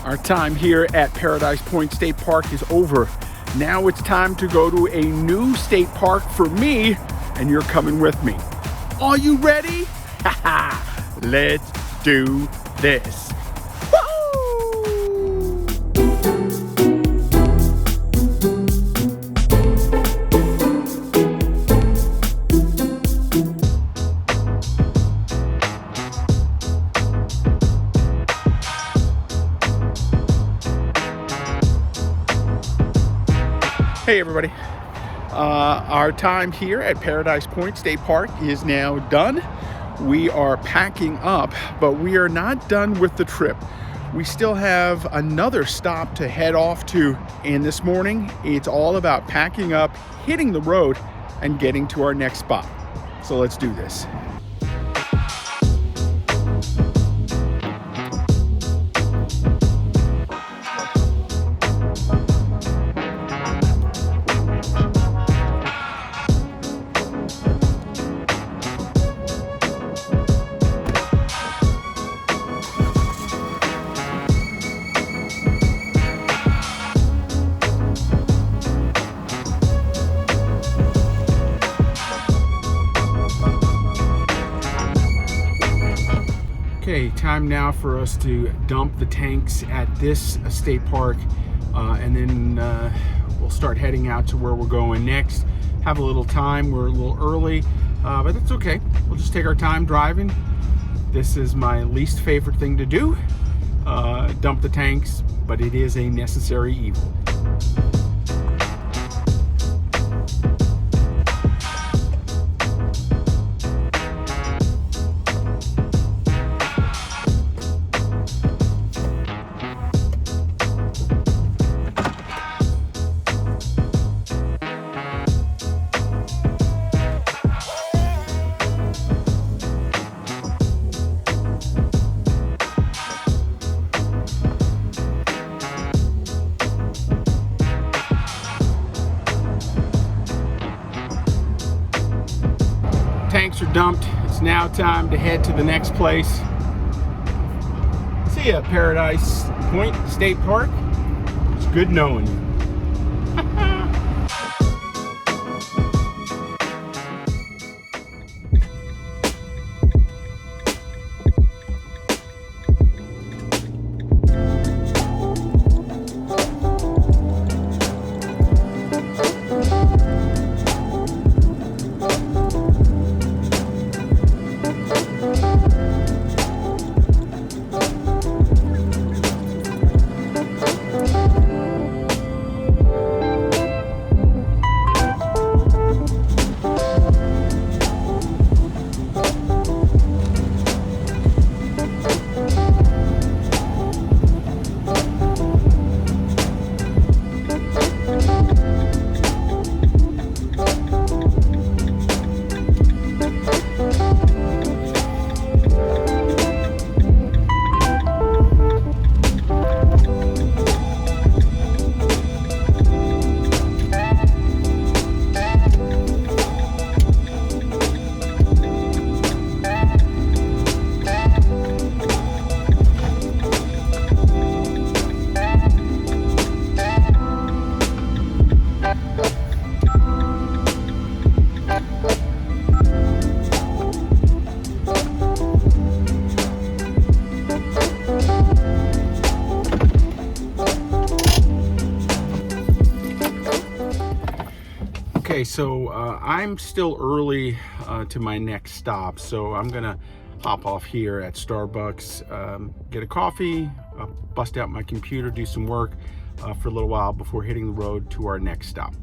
Our time here at Paradise Point State Park is over. Now it's time to go to a new state park for me, and you're coming with me. Are you ready? Haha, let's do this. Hey everybody, our time here at Paradise Point State Park is now done. We are packing up, but we are not done with the trip. We still have another stop to head off to, and this morning it's all about packing up, hitting the road, and getting to our next spot. So let's do this. Okay, time now for us to dump the tanks at this state park, and then we'll start heading out to where we're going next. Have a little time, we're a little early, but that's okay. We'll just take our time driving. This is my least favorite thing to do, dump the tanks, but it is a necessary evil. Tanks are dumped. It's now time to head to the next place. See ya, Paradise Point State Park. It's good knowing you. Okay, so I'm still early to my next stop, so I'm gonna hop off here at Starbucks, get a coffee, bust out my computer, do some work for a little while before hitting the road to our next stop.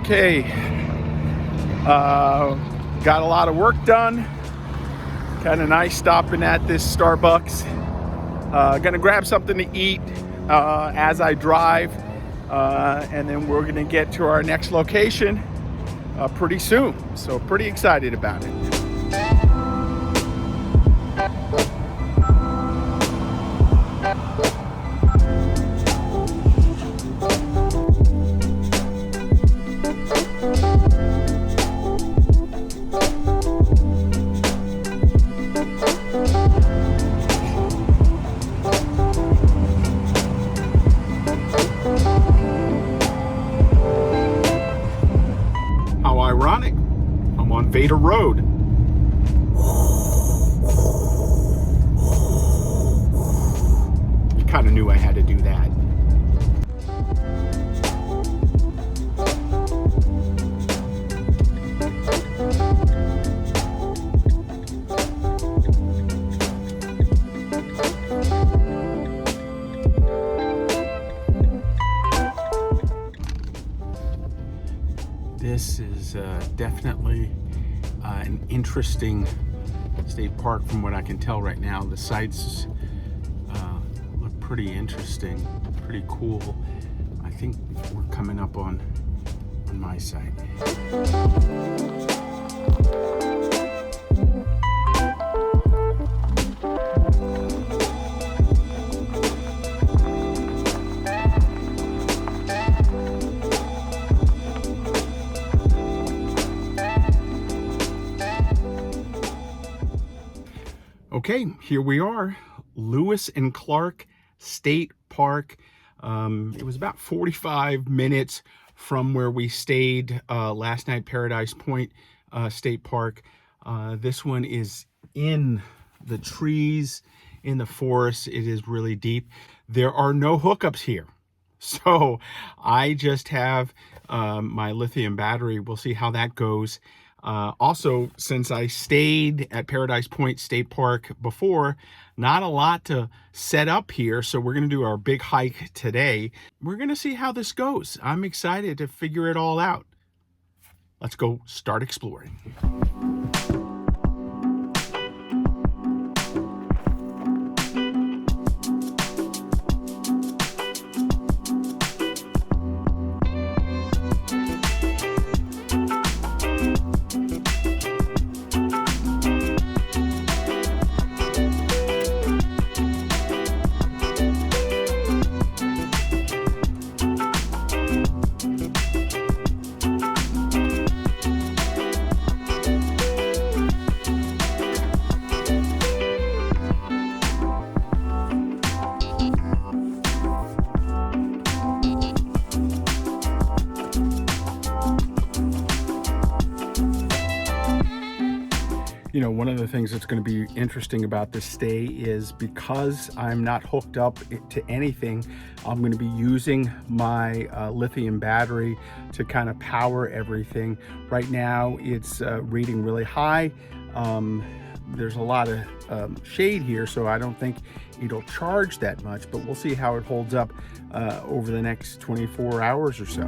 Okay, got a lot of work done. Kind of nice stopping at this Starbucks. Gonna grab something to eat as I drive, and then we're gonna get to our next location pretty soon. So pretty excited about it. a road. You kind of knew I had to do that. This is definitely an interesting state park from what I can tell right now. The sights look pretty interesting, pretty cool. I think we're coming up on my site. Okay, here we are, Lewis and Clark State Park. It was about 45 minutes from where we stayed last night, Paradise Point State Park. This one is in the trees, in the forest. It is really deep. There are no hookups here. So I just have my lithium battery. We'll see how that goes. Also, since I stayed at Paradise Point State Park before, not a lot to set up here. So we're going to do our big hike today. We're going to see how this goes. I'm excited to figure it all out. Let's go start exploring. You know, one of the things that's going to be interesting about this stay is because I'm not hooked up to anything, I'm going to be using my lithium battery to kind of power everything. Right now it's reading really high. There's a lot of shade here, so I don't think it'll charge that much, but we'll see how it holds up over the next 24 hours or so.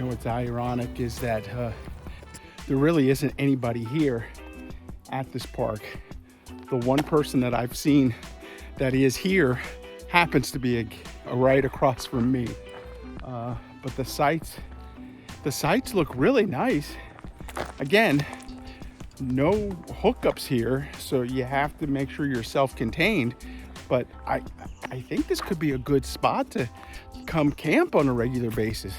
What's ironic is that there really isn't anybody here at this park. The one person that I've seen that is here happens to be right across from me. But the sights look really nice. Again, no hookups here, so you have to make sure you're self-contained. But I think this could be a good spot to come camp on a regular basis.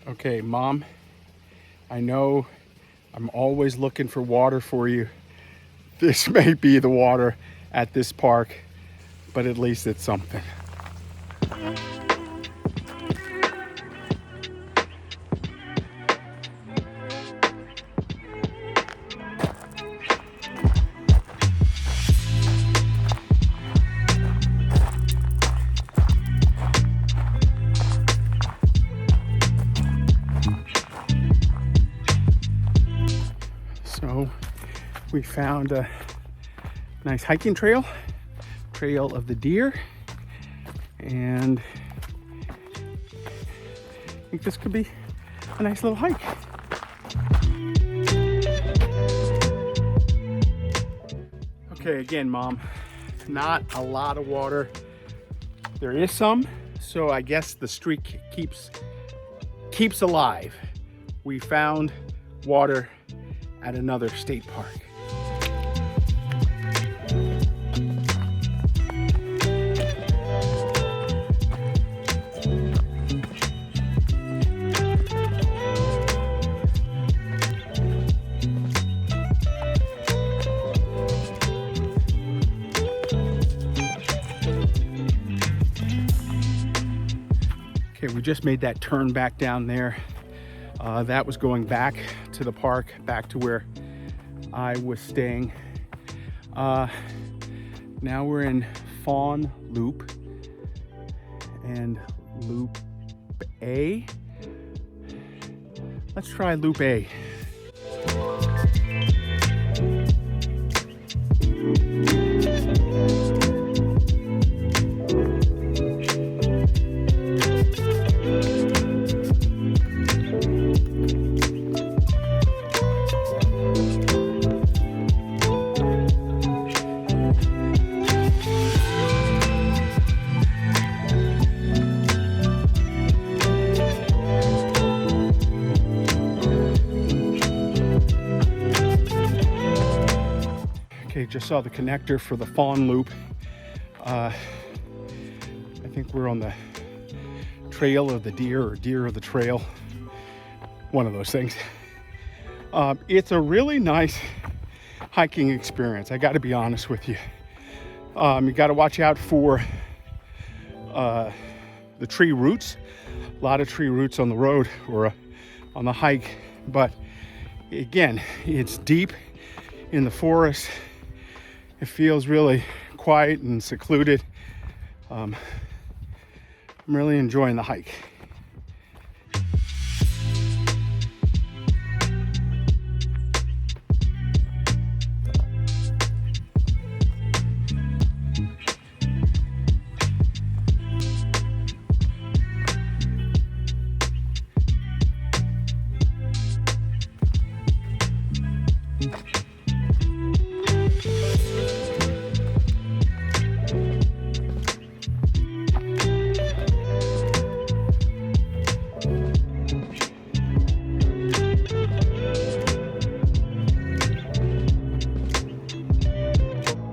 Okay, Mom, I know I'm always looking for water for you. This may be the water at this park, but at least it's something. So we found a nice hiking trail of the deer, and I think this could be a nice little hike. Okay, again, Mom, not a lot of water. There is some, so I guess the streak keeps alive. We found water at another state park. Okay, we just made that turn back down there. That was going back to the park, back to where I was staying. Now we're in Fawn Loop and Loop A. Let's try Loop A. Okay, just saw the connector for the Fawn Loop. I think we're on the trail of the deer or deer of the trail. One of those things. It's a really nice hiking experience. I got to be honest with you. You got to watch out for the tree roots. A lot of tree roots on the road or on the hike. But again, it's deep in the forest. It feels really quiet and secluded. I'm really enjoying the hike.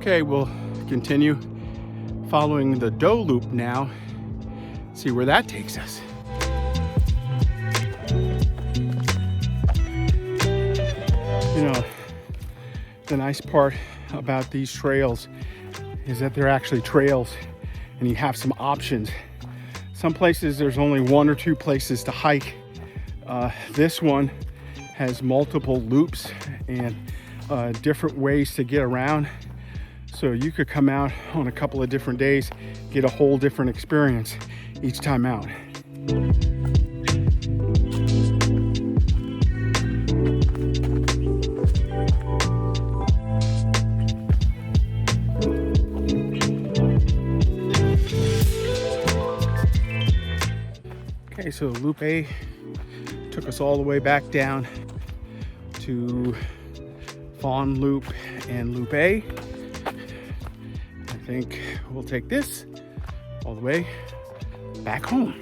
Okay, we'll continue following the Doe Loop now, see where that takes us. You know, the nice part about these trails is that they're actually trails and you have some options. Some places there's only one or two places to hike. This one has multiple loops and different ways to get around. So you could come out on a couple of different days, get a whole different experience each time out. Okay, so Loop A took us all the way back down to Fawn Loop and Loop A. I think we'll take this all the way back home.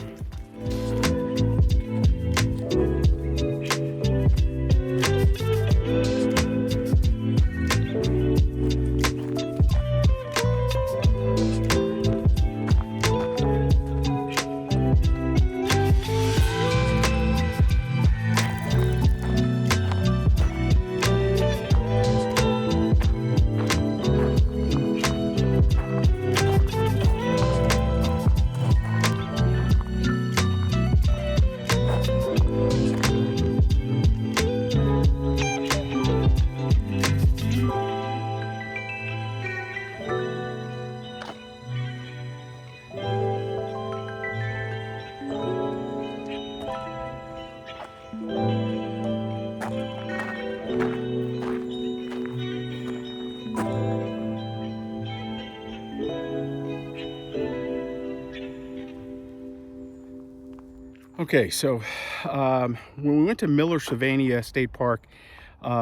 Okay, so when we went to Miller-Sylvania State Park,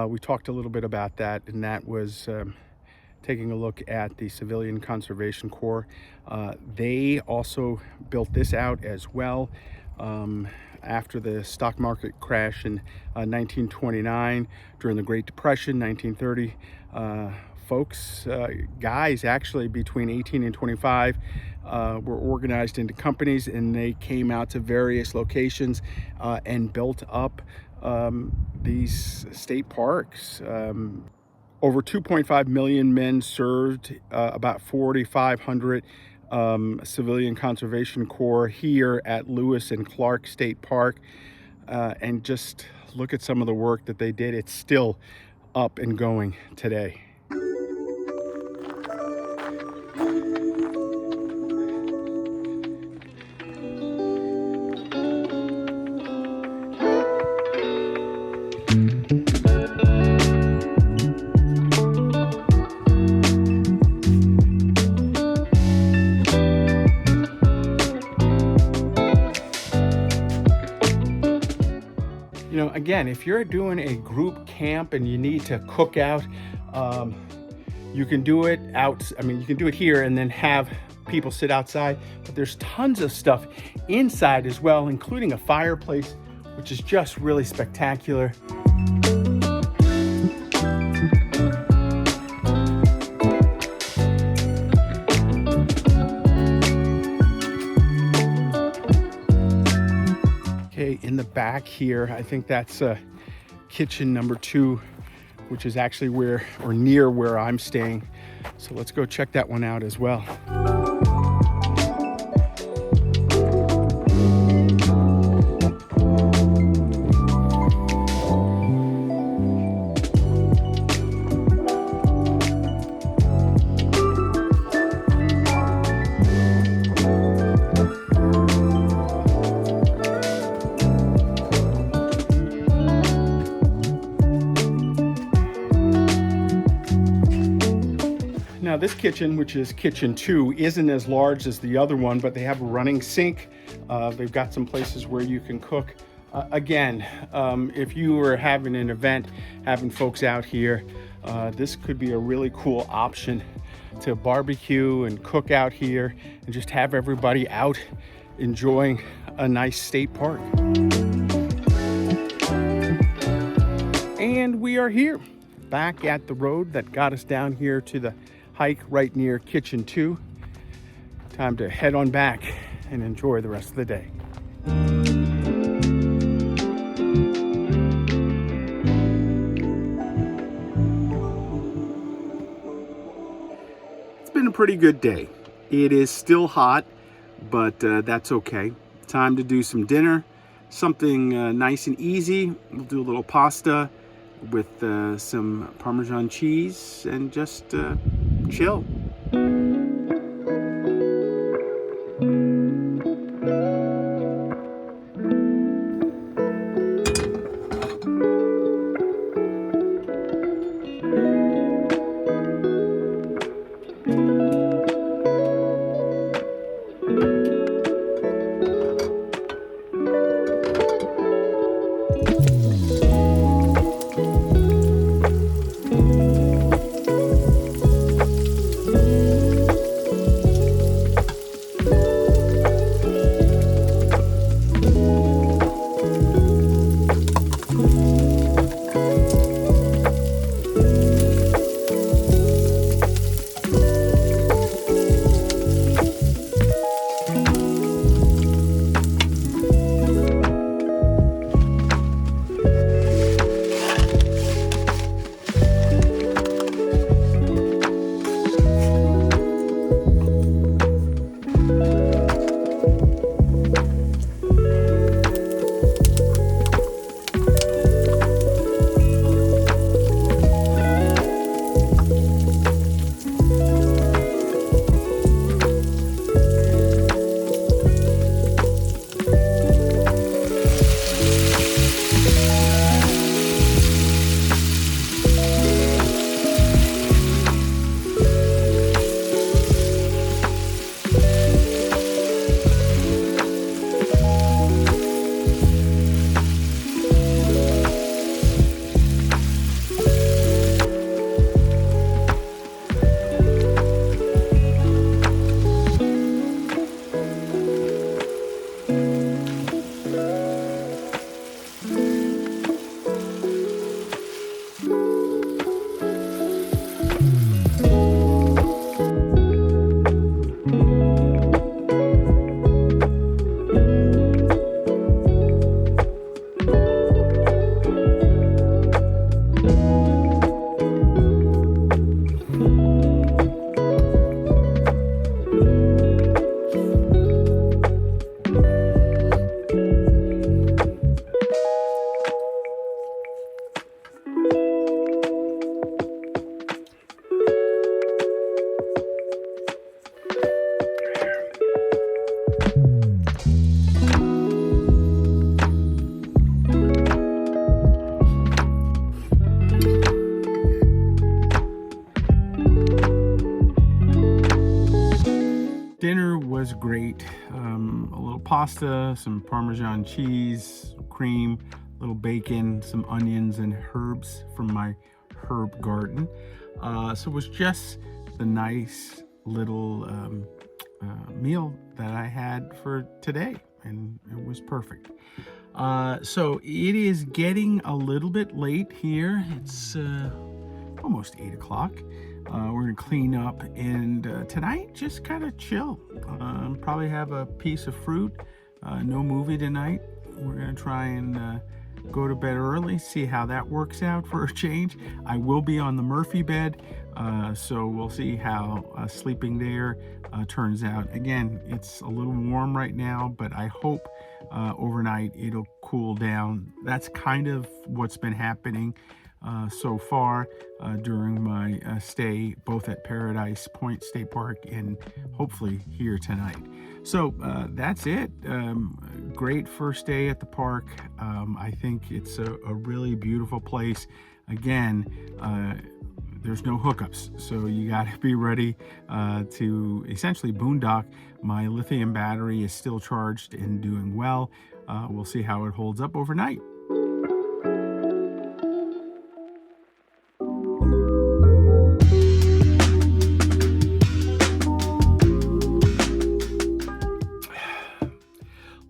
we talked a little bit about that, and that was taking a look at the Civilian Conservation Corps. They also built this out as well after the stock market crash in 1929, during the Great Depression, 1930. Guys actually between 18 and 25 were organized into companies, and they came out to various locations and built up these state parks. Over 2.5 million men served, about 4,500 Civilian Conservation Corps here at Lewis and Clark State Park. And just look at some of the work that they did. It's still up and going today. You know, again, if you're doing a group camp and you need to cook out, you can do it out. I mean, you can do it here and then have people sit outside, but there's tons of stuff inside as well, including a fireplace, which is just really spectacular. In the back here, I think that's kitchen number 2, which is actually where, or near where I'm staying. So let's go check that one out as well. Now this kitchen, which is kitchen 2, isn't as large as the other one, but they have a running sink. They've got some places where you can cook. Again, if you were having an event, having folks out here, this could be a really cool option to barbecue and cook out here and just have everybody out enjoying a nice state park. And we are here, back at the road that got us down here to the hike right near kitchen 2. Time to head on back and enjoy the rest of the day. It's been a pretty good day. It is still hot, but that's okay. Time to do some dinner, something nice and easy. We'll do a little pasta with some Parmesan cheese and just chill. was great. A little pasta, some Parmesan cheese, cream, a little bacon, some onions and herbs from my herb garden. So it was just the nice little meal that I had for today, and it was perfect. So it is getting a little bit late here. It's almost 8 o'clock. We're gonna clean up, and tonight just kind of chill. Probably have a piece of fruit. No movie tonight. We're gonna try and go to bed early, see how that works out for a change. I will be on the Murphy bed, so we'll see how sleeping there turns out. Again, it's a little warm right now, but I hope overnight it'll cool down. That's kind of what's been happening so far during my stay, both at Paradise Point State Park and hopefully here tonight. So that's it. Great first day at the park. I think it's a really beautiful place. Again, there's no hookups, so you got to be ready to essentially boondock. My lithium battery is still charged and doing well. We'll see how it holds up overnight.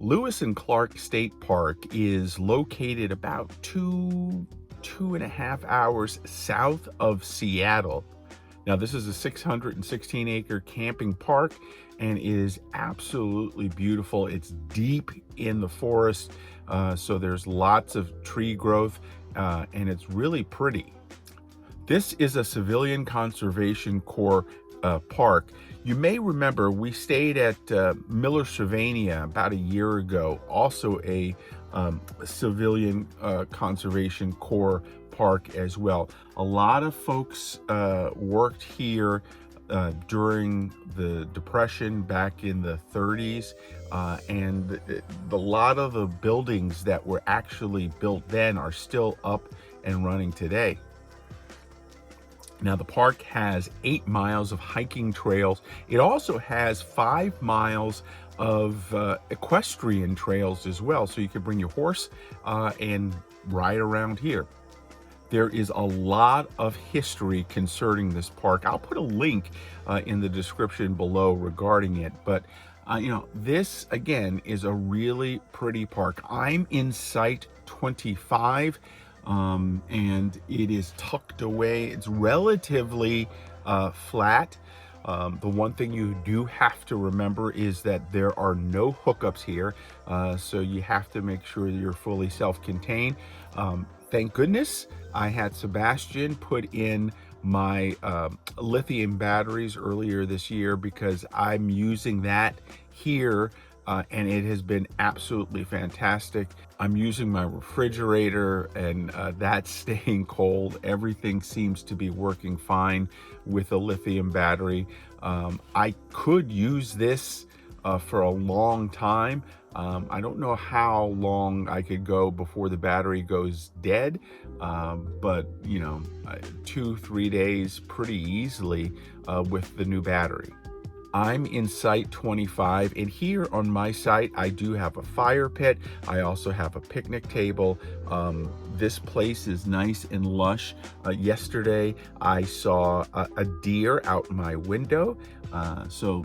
Lewis and Clark State Park is located about 2.5 hours south of Seattle. Now, this is a 616-acre camping park and is absolutely beautiful. It's deep in the forest, so there's lots of tree growth, and it's really pretty. This is a Civilian Conservation Corps park. You may remember we stayed at Miller, Sylvania about a year ago, also a Civilian Conservation Corps park as well. A lot of folks worked here during the Depression back in the 30s, and a lot of the buildings that were actually built then are still up and running today. Now, the park has 8 miles of hiking trails. It also has 5 miles of equestrian trails as well, so you could bring your horse and ride around here. There is a lot of history concerning this park. I'll put a link in the description below regarding it, but you know, this again is a really pretty park. I'm in Site 25. And it is tucked away. It's relatively flat. The one thing you do have to remember is that there are no hookups here, so you have to make sure that you're fully self-contained. Thank goodness I had Sebastian put in my lithium batteries earlier this year, because I'm using that here and it has been absolutely fantastic. I'm using my refrigerator and that's staying cold. Everything seems to be working fine with a lithium battery. I could use this for a long time. I don't know how long I could go before the battery goes dead, but you know, 2-3 days pretty easily with the new battery. I'm in Site 25, and here on my site I do have a fire pit. I also have a picnic table. This place is nice and lush. Yesterday I saw a deer out my window, so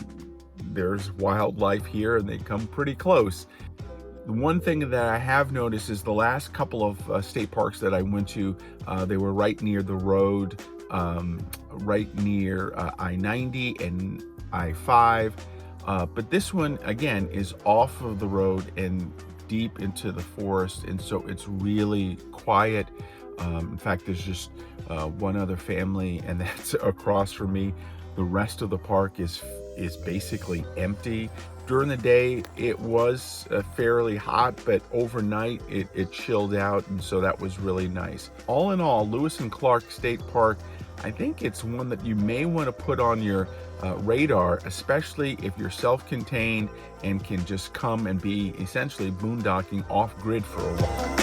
there's wildlife here and they come pretty close. The one thing that I have noticed is the last couple of state parks that I went to, they were right near the road, right near I-90 and I-5, but this one again is off of the road and deep into the forest, and so it's really quiet. In fact, there's just one other family, and that's across from me. The rest of the park is basically empty. During the day it was fairly hot, but overnight it chilled out, and so that was really nice. All in all, Lewis and Clark State Park, I think it's one that you may want to put on your radar, especially if you're self-contained and can just come and be essentially boondocking off-grid for a while.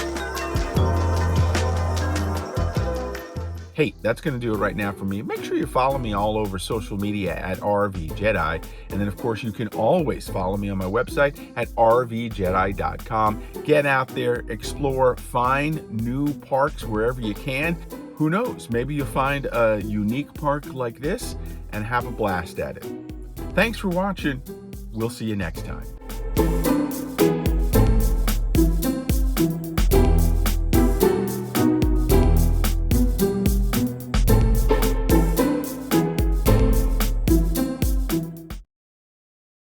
Hey, that's going to do it right now for me. Make sure you follow me all over social media at RVJedeye. And then, of course, you can always follow me on my website at rvjedeye.com. Get out there, explore, find new parks wherever you can. Who knows? Maybe you'll find a unique park like this and have a blast at it. Thanks for watching. We'll see you next time.